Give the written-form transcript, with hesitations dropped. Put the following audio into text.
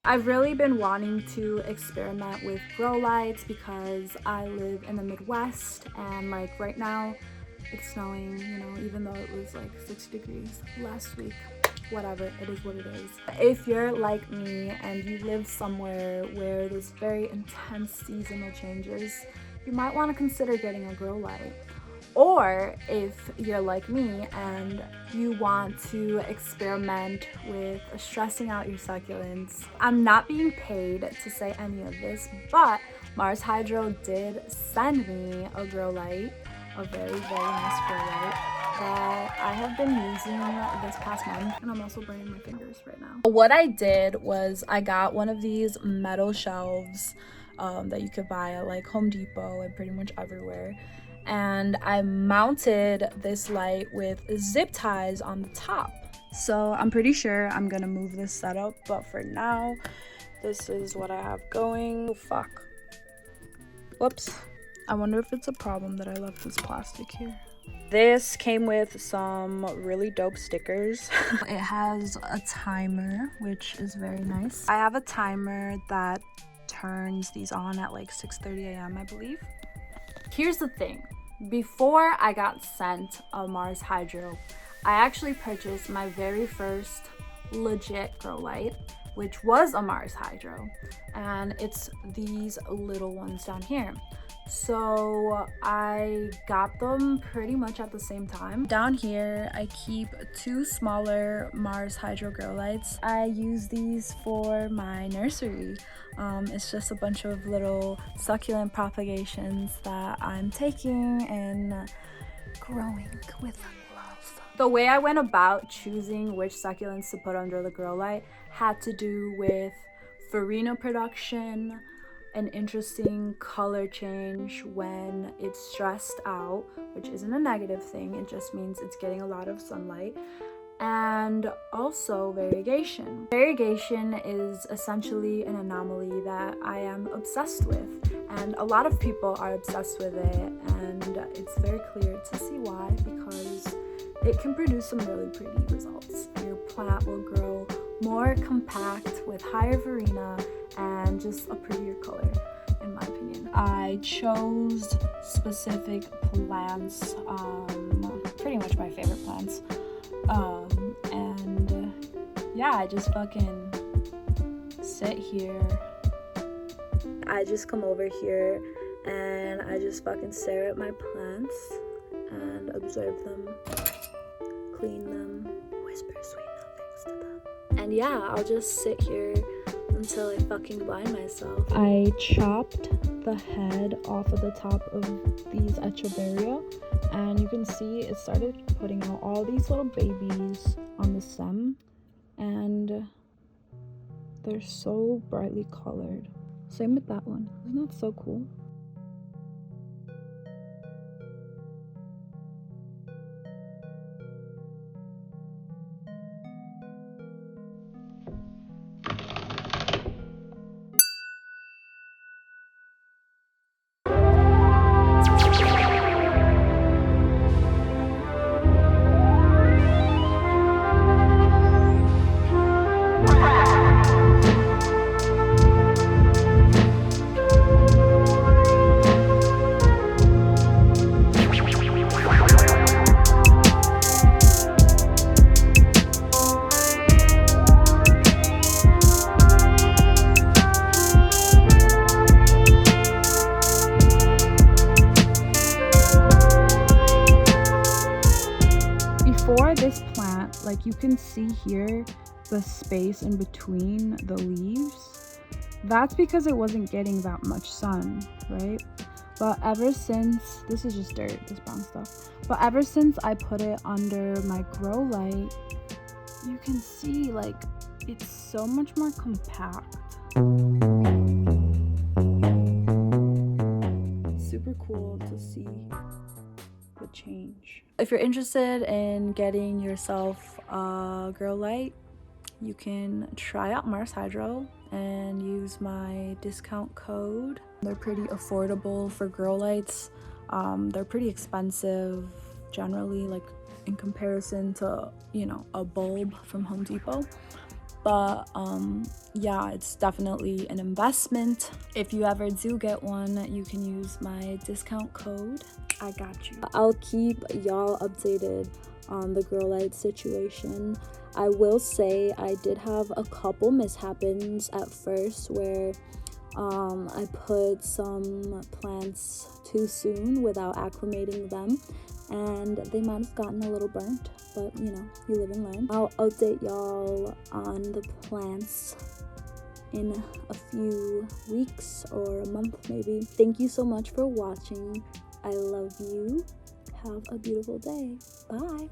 I've really been wanting to experiment with grow lights because I live in the Midwest, and like right now it's snowing, you know, even though it was like 60 degrees last week. Whatever, it is what it is. If you're like me and you live somewhere where there's very intense seasonal changes, you might want to consider getting a grow light. Or if you're like me and you want to experiment with stressing out your succulents. I'm not being paid to say any of this, but Mars Hydro did send me a grow light, a very, very nice grow light that I have been using this past month, and I'm also burning my fingers right now. What I did was I got one of these metal shelves that you could buy at like Home Depot and pretty much everywhere, and I mounted this light with zip ties on the top. So I'm pretty sure I'm gonna move this setup, but for now this is what I have going. Oh fuck, whoops. I wonder if it's a problem that I left this plastic here. This came with some really dope stickers. It has a timer, which is very nice. I have a timer that turns these on at like 6:30 a.m. I believe. Here's the thing. Before I got sent a Mars Hydro, I actually purchased my very first legit grow light, which was a Mars Hydro, and it's these little ones down here. So I got them pretty much at the same time. Down here I keep two smaller Mars Hydro grow lights. I use these for my nursery. It's just a bunch of little succulent propagations that I'm taking and growing with love. The way I went about choosing which succulents to put under the grow light had to do with farina production, an interesting color change when it's stressed out, which isn't a negative thing, it just means it's getting a lot of sunlight, and also variegation. Variegation is essentially an anomaly that I am obsessed with, and a lot of people are obsessed with it, and it's very clear to see why, because it can produce some really pretty results. Your plant will grow more compact with higher farina and just a prettier color, in my opinion. I chose specific plants, pretty much my favorite plants, and yeah, I just fucking sit here. I just come over here and I just fucking stare at my plants and observe them, clean them, whisper sweet nothings to them. And yeah, I'll just sit here until I fucking blind myself. I chopped the head off of the top of these echeveria, and you can see it started putting out all these little babies on the stem, and they're so brightly colored. Same with that one. Isn't that so cool? For this plant, like you can see here, the space in between the leaves, that's because it wasn't getting that much sun, right? But ever since, this is just dirt, this brown stuff, but ever since I put it under my grow light, you can see like it's so much more compact. Super cool to see the change. If you're interested in getting yourself a grow light, you can try out Mars Hydro and use my discount code. They're pretty affordable for grow lights. They're pretty expensive generally, like in comparison to, you know, a bulb from Home Depot. but yeah, it's definitely an investment. If you ever do get one, you can use my discount code. I got you. I'll keep y'all updated on the grow light situation. I will say I did have a couple mishaps at first where I put some plants too soon without acclimating them, and they might have gotten a little burnt, but you know, you live and learn. I'll update y'all on the plants in a few weeks or a month maybe. Thank you so much for watching. I love you. Have a beautiful day. Bye.